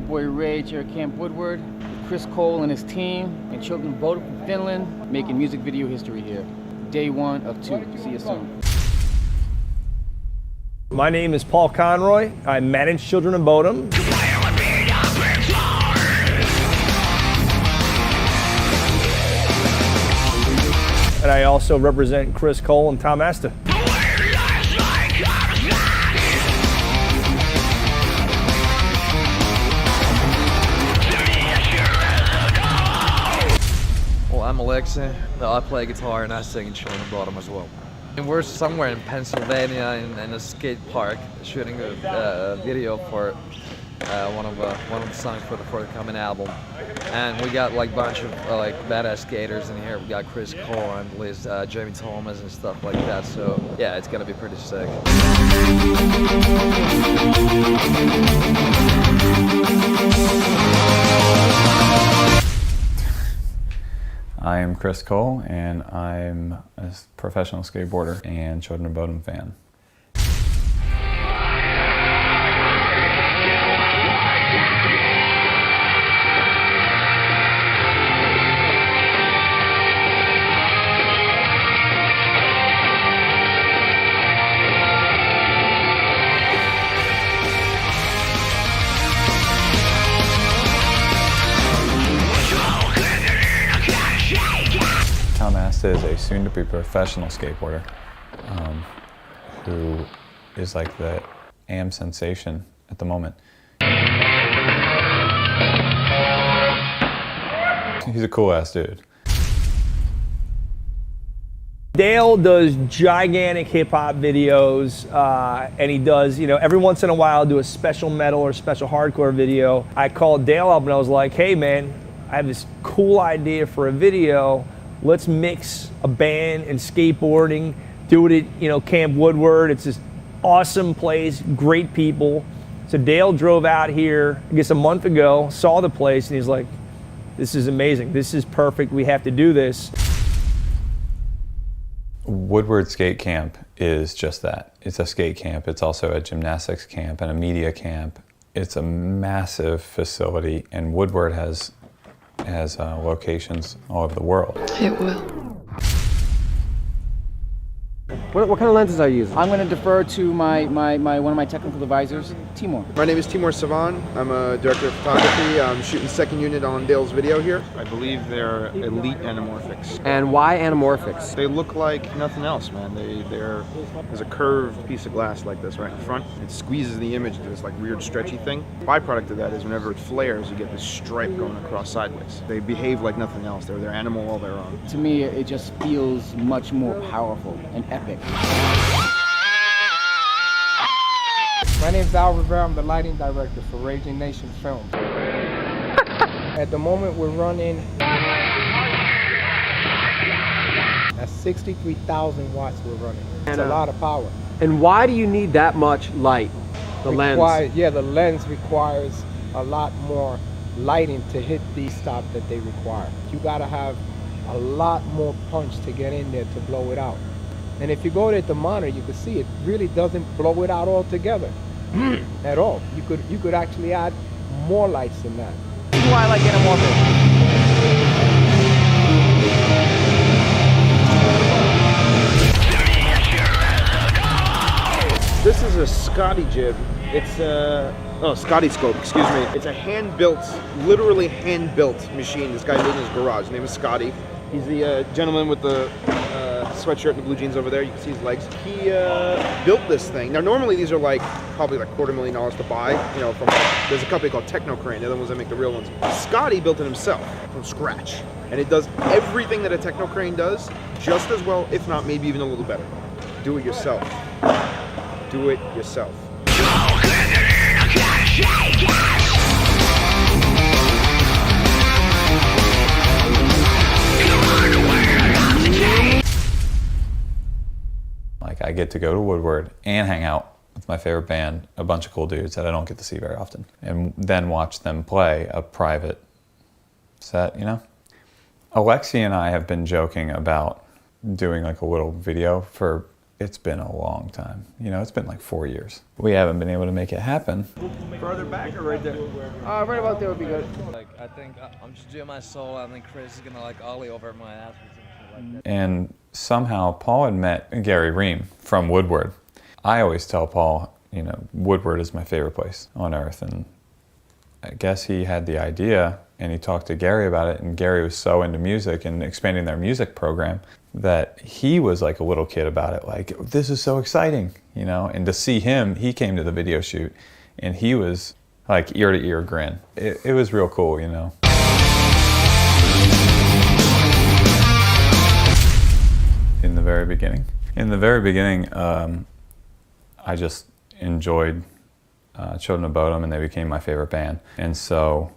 boy Rage here at Camp Woodward with Chris Cole and his team and children of Bodom from Finland, making music video history here. Day 1 of 2. See you soon. My name is Paul Conroy. I manage children in Bodom. And I also represent Chris Cole and Tom Asta. Well, I'm Alexei. I play guitar and I sing in Children of Bodom as well. And we're somewhere in Pennsylvania in a skate park shooting a video for one of the songs for the forthcoming album. And we got like a bunch of like badass skaters in here. We got Chris Cole and Liz, Jamie Thomas and stuff like that. So yeah, it's gonna be pretty sick. I am Chris Cole, and I'm a professional skateboarder and Children of Bodom fan. Tom Asta is a soon-to-be professional skateboarder who is like the AM sensation at the moment. He's a cool-ass dude. Dale does gigantic hip-hop videos, and he does, you know, every once in a while do a special metal or special hardcore video. I called Dale up and I was like, hey man, I have this cool idea for a video. Let's mix a band and skateboarding, do it at, you know, Camp Woodward. It's this awesome place, great people. So Dale drove out here, I guess a month ago, saw the place, and he's like, this is amazing. This is perfect. We have to do this. Woodward Skate Camp is just that. It's a skate camp. It's also a gymnastics camp and a media camp. It's a massive facility, and Woodward has locations all over the world. It will. What kind of lenses are you using? I'm going to defer to one of my technical advisors, Timur. My name is Timur Savan. I'm a director of photography. I'm shooting second unit on Dale's video here. I believe they're elite anamorphics. And why anamorphics? They look like nothing else, man. There's a curved piece of glass like this right in front. It squeezes the image into this like weird stretchy thing. Byproduct of that is whenever it flares, you get this stripe going across sideways. They behave like nothing else. They're animal all their own. To me, it just feels much more powerful and epic. My name is Al Rivera. I'm the lighting director for Raging Nation Films. At the moment, we're running at 63,000 watts. We're running. It's a lot of power. And why do you need that much light? The lens? Yeah, the lens requires a lot more lighting to hit the stop that they require. You gotta have a lot more punch to get in there to blow it out. And if you go there at the monitor, you can see it really doesn't blow it out altogether at all. You could actually add more lights than that. This is why I like anamorphic. This is a Scotty jib. It's Scotty scope, excuse me. It's a hand-built, literally hand-built machine this guy made in his garage. His name is Scotty. He's the gentleman with the sweatshirt and the blue jeans over there. You can see his legs. He built this thing. Now, normally these are like probably like $250,000 to buy. You know, there's a company called Techno Crane. They're the ones that make the real ones. Scotty built it himself from scratch, and it does everything that a Techno Crane does, just as well, if not maybe even a little better. Do it yourself. Do it yourself. Like, I get to go to Woodward and hang out with my favorite band, a bunch of cool dudes that I don't get to see very often, and then watch them play a private set, you know? Alexei and I have been joking about doing like a little video for it's been a long time. You know, it's been like 4 years. We haven't been able to make it happen. Further back or right there? Right about there would be good. Like, I think I'm just doing my solo, and then Chris is gonna like ollie over my ass or something like that. And somehow Paul had met Gary Ream from Woodward. I always tell Paul, you know, Woodward is my favorite place on earth. And I guess he had the idea and he talked to Gary about it, and Gary was so into music and expanding their music program that he was like a little kid about it, like, this is so exciting, you know. And to see him, he came to the video shoot and he was like ear to ear grin. It was real cool, you know. In the very beginning, I just enjoyed Children of Bodom, and they became my favorite band. And so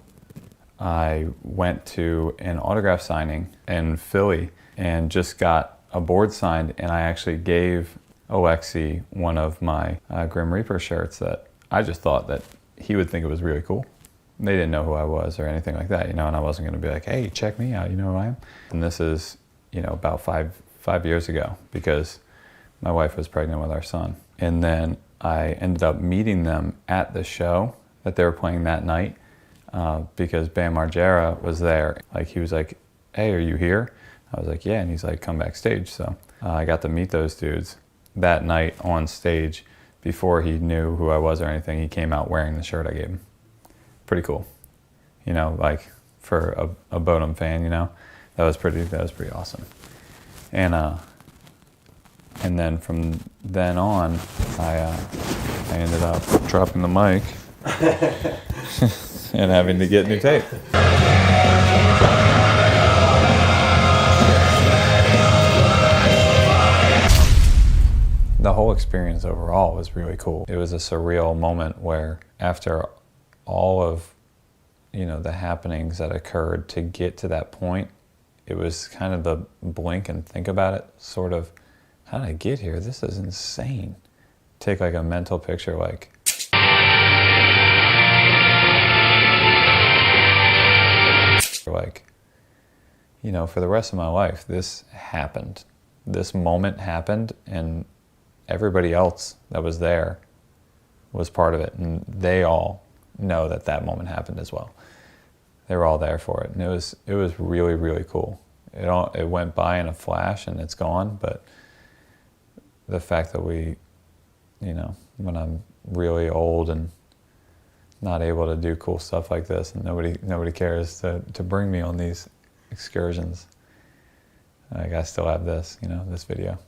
I went to an autograph signing in Philly and just got a board signed, and I actually gave Alexi one of my Grim Reaper shirts that I just thought that he would think it was really cool. They didn't know who I was or anything like that, you know, and I wasn't going to be like, hey, check me out, you know who I am? And this is, you know, about five years ago, because my wife was pregnant with our son. And then I ended up meeting them at the show that they were playing that night, because Bam Margera was there. Like, he was like, hey, are you here? I was like, yeah, and he's like, come backstage. So I got to meet those dudes that night on stage. Before he knew who I was or anything, he came out wearing the shirt I gave him. Pretty cool. You know, like, for a Bodom fan, you know, that was pretty awesome. And then from then on, I ended up dropping the mic and having to get new tape. The whole experience overall was really cool. It was a surreal moment where, after all of, you know, the happenings that occurred to get to that point, it was kind of the blink and think about it, sort of, how did I get here? This is insane. Take like a mental picture, like, you know, for the rest of my life, this happened. This moment happened, and everybody else that was there was part of it, and they all know that that moment happened as well. They were all there for it, and it was really, really cool. It went by in a flash and it's gone, but the fact that we, you know, when I'm really old and not able to do cool stuff like this, and nobody cares to bring me on these excursions, like, I still have this, you know, this video.